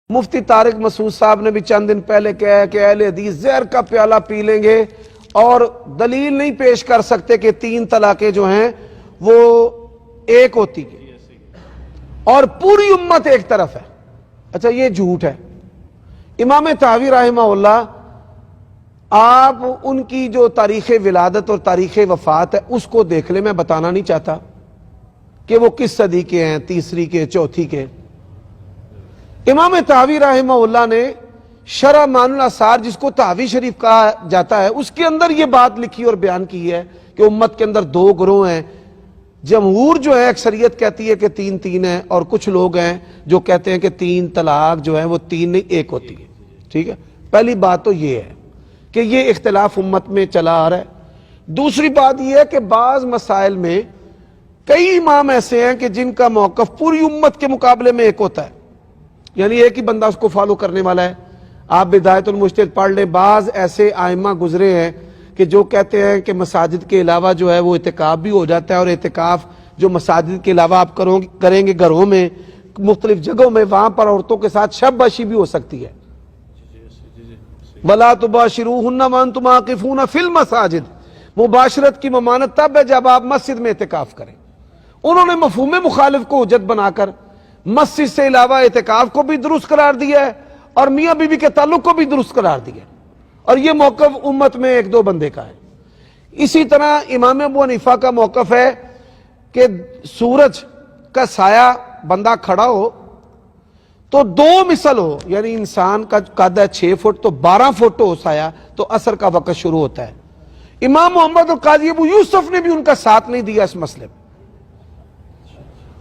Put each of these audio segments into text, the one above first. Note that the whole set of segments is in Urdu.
مفتی طارق مسعود صاحب نے بھی چند دن پہلے کہا ہے کہ اہل حدیث زہر کا پیالہ پی لیں گے اور دلیل نہیں پیش کر سکتے کہ 3 طلاقیں جو ہیں وہ ایک ہوتی ہیں اور پوری امت ایک طرف ہے۔ اچھا یہ جھوٹ ہے۔ امام طحاوی رحمہ اللہ، آپ ان کی جو تاریخ ولادت اور تاریخ وفات ہے اس کو دیکھ لیں، میں بتانا نہیں چاہتا کہ وہ کس صدی کے ہیں، 3 کے 4 کے۔ امام طحاوی رحمہ اللہ نے شرح معانی الاثار، جس کو طحاوی شریف کہا جاتا ہے، اس کے اندر یہ بات لکھی اور بیان کی ہے کہ امت کے اندر 2 گروہ ہیں۔ جمہور جو ہے اکثریت کہتی ہے کہ 3 ہیں، اور کچھ لوگ ہیں جو کہتے ہیں کہ 3 طلاق جو ہے وہ 3 نہیں 1 ہوتی ہے۔ ٹھیک ہے، پہلی بات تو یہ ہے کہ یہ اختلاف امت میں چلا آ رہا ہے۔ دوسری بات یہ ہے کہ بعض مسائل میں کئی امام ایسے ہیں کہ جن کا موقف پوری امت کے مقابلے میں ایک ہوتا ہے، یعنی ایک ہی بندہ اس کو فالو کرنے والا ہے۔ آپ بدایت المجتہد پڑھ لیں، بعض ایسے ائمہ گزرے ہیں کہ جو کہتے ہیں کہ مساجد کے علاوہ جو ہے وہ اعتکاف بھی ہو جاتا ہے، اور اعتکاف جو مساجد کے علاوہ آپ کریں گے گھروں میں، مختلف جگہوں میں، وہاں پر عورتوں کے ساتھ شب باشی بھی ہو سکتی ہے۔ وَلَا تُبَاشِرُوهُنَّ وَأَنْتُمْ عَاكِفُونَ فِي الْمَسَاجِدِ، مباشرت کی ممانعت تب ہے جب آپ مسجد میں اعتکاف کریں۔ انہوں نے مفہوم مخالف کو حجت بنا کر مسجد سے علاوہ اعتکاف کو بھی درست قرار دیا ہے اور میاں بیوی کے تعلق کو بھی درست قرار دیا ہے، اور یہ موقف امت میں 1-2 بندے کا ہے۔ اسی طرح امام ابو حنیفہ کا موقف ہے کہ سورج کا سایہ بندہ کھڑا ہو تو 2 مثل ہو، یعنی انسان کا قد ہے 6 فٹ تو 12 فٹ ہو سایہ، تو عصر کا وقت شروع ہوتا ہے۔ امام محمد القاضی ابو یوسف نے بھی ان کا ساتھ نہیں دیا اس مسئلے میں،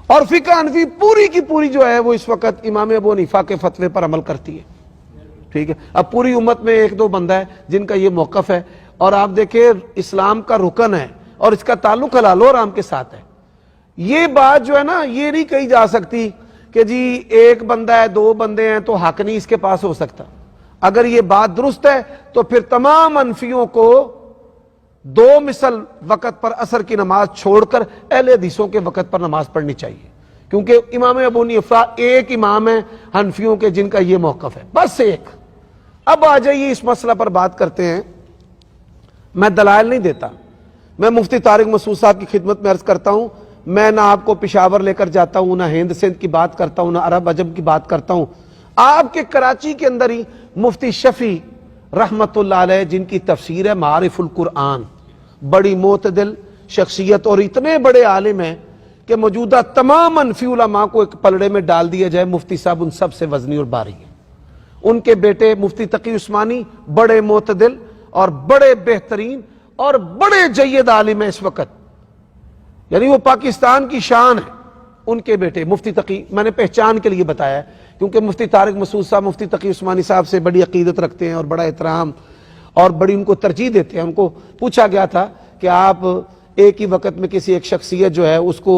اور فقہ حنفی پوری کی پوری جو ہے وہ اس وقت امام ابو حنیفہ کے فتوے پر عمل کرتی ہے۔ ٹھیک ہے، اب پوری امت میں 1-2 بندہ ہے جن کا یہ موقف ہے، اور آپ دیکھیں اسلام کا رکن ہے اور اس کا تعلق حلال و حرام کے ساتھ ہے۔ یہ بات جو ہے نا، یہ نہیں کہی جا سکتی کہ جی 1 بندہ ہے 2 بندے ہیں تو حق نہیں اس کے پاس ہو سکتا۔ اگر یہ بات درست ہے تو پھر تمام حنفیوں کو 2 مثل وقت پر عصر کی نماز چھوڑ کر اہل حدیثوں کے وقت پر نماز پڑھنی چاہیے، کیونکہ امام ابو حنیفہ ایک امام ہے حنفیوں کے جن کا یہ موقف ہے، بس ایک۔ اب آ جائیے اس مسئلہ پر بات کرتے ہیں۔ میں دلائل نہیں دیتا، میں مفتی طارق مسعود صاحب کی خدمت میں عرض کرتا ہوں، میں نہ آپ کو پشاور لے کر جاتا ہوں، نہ ہند سندھ کی بات کرتا ہوں، نہ عرب عجم کی بات کرتا ہوں۔ آپ کے کراچی کے اندر ہی مفتی شفیع رحمت اللہ علیہ، جن کی تفسیر ہے معارف القرآن، بڑی معتدل شخصیت اور اتنے بڑے عالم ہیں کہ موجودہ تمام حنفی علماء کو ایک پلڑے میں ڈال دیا جائے، مفتی صاحب ان سب سے وزنی اور باری ہیں۔ ان کے بیٹے مفتی تقی عثمانی بڑے معتدل اور بڑے بہترین اور بڑے جید عالم ہیں اس وقت، یعنی وہ پاکستان کی شان ہے۔ ان کے بیٹے مفتی تقی، میں نے پہچان کے لیے بتایا ہے کیونکہ مفتی طارق مسعود صاحب مفتی تقی عثمانی صاحب سے بڑی عقیدت رکھتے ہیں اور بڑا احترام اور بڑی ان کو ترجیح دیتے ہیں۔ ان کو پوچھا گیا تھا کہ آپ ایک ہی وقت میں کسی ایک شخصیت جو ہے اس کو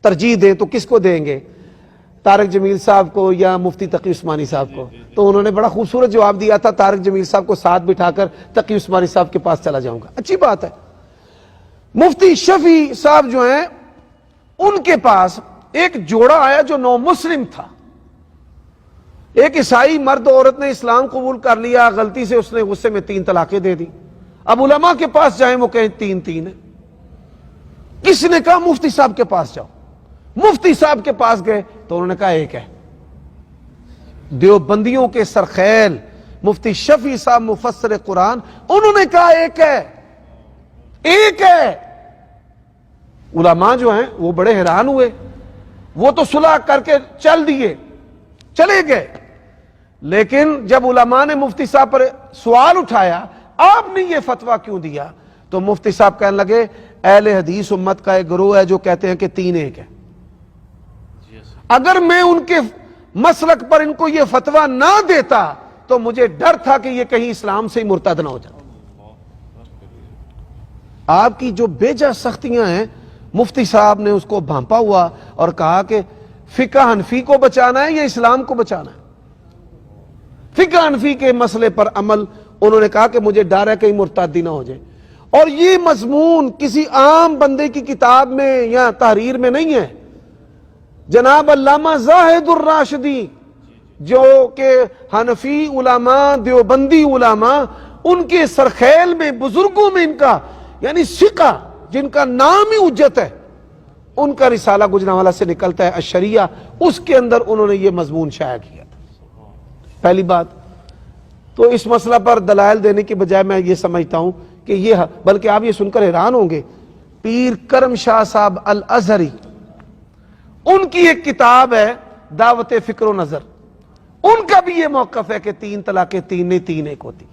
ترجیح دیں تو کس کو دیں گے، طارق جمیل صاحب کو یا مفتی تقی عثمانی صاحب کو؟ تو انہوں نے بڑا خوبصورت جواب دیا تھا، طارق جمیل صاحب کو ساتھ بٹھا کر تقی عثمانی صاحب کے پاس چلا جاؤں گا۔ اچھی بات ہے۔ مفتی شفیع صاحب جو ہیں، ان کے پاس ایک جوڑا آیا جو نو مسلم تھا۔ ایک عیسائی مرد عورت نے اسلام قبول کر لیا، غلطی سے اس نے غصے میں 3 طلاقیں دے دی۔ اب علماء کے پاس جائیں، وہ کہیں 3 ہے۔ کس نے کہا مفتی صاحب کے پاس جاؤ؟ مفتی صاحب کے پاس گئے تو انہوں نے کہا 1 ہے۔ دیوبندیوں کے سرخیل مفتی شفیع صاحب مفسر قرآن، انہوں نے کہا 1 ہے، 1 ہے۔ علماء جو ہیں وہ بڑے حیران ہوئے، وہ تو صلح کر کے چلے گئے، لیکن جب علماء نے مفتی صاحب پر سوال اٹھایا آپ نے یہ فتویٰ کیوں دیا، تو مفتی صاحب کہنے لگے اہل حدیث امت کا ایک گروہ ہے جو کہتے ہیں کہ 3 1 ہے۔ اگر میں ان کے مسلک پر ان کو یہ فتویٰ نہ دیتا تو مجھے ڈر تھا کہ یہ کہیں اسلام سے ہی مرتد نہ ہو جائے۔ آپ کی جو بیجا سختیاں ہیں، مفتی صاحب نے اس کو بھانپا ہوا اور کہا کہ فقہ حنفی کو بچانا ہے یا اسلام کو بچانا ہے۔ فقہ حنفی کے مسئلے پر عمل، انہوں نے کہا کہ مجھے ڈر ہے کہیں مرتدی نہ ہو جائے، اور یہ مضمون کسی عام بندے کی کتاب میں یا تحریر میں نہیں ہے۔ جناب علامہ زاہد الراشدی جو کہ حنفی علماء دیوبندی علماء ان کے سرخیل میں بزرگوں میں ان کا یعنی ثقہ جن کا نام ہی حجت ہے ان کا رسالہ گجرانوالہ سے نکلتا ہے الشریعہ، اس کے اندر انہوں نے یہ مضمون شائع کیا تھا۔ پہلی بات تو اس مسئلہ پر دلائل دینے کی بجائے میں یہ سمجھتا ہوں کہ یہ، بلکہ آپ یہ سن کر حیران ہوں گے، پیر کرم شاہ صاحب الازہری ان کی ایک کتاب ہے دعوت فکر و نظر، ان کا بھی یہ موقف ہے کہ 3 طلاقیں 3 نہیں 3 ایک ہوتی۔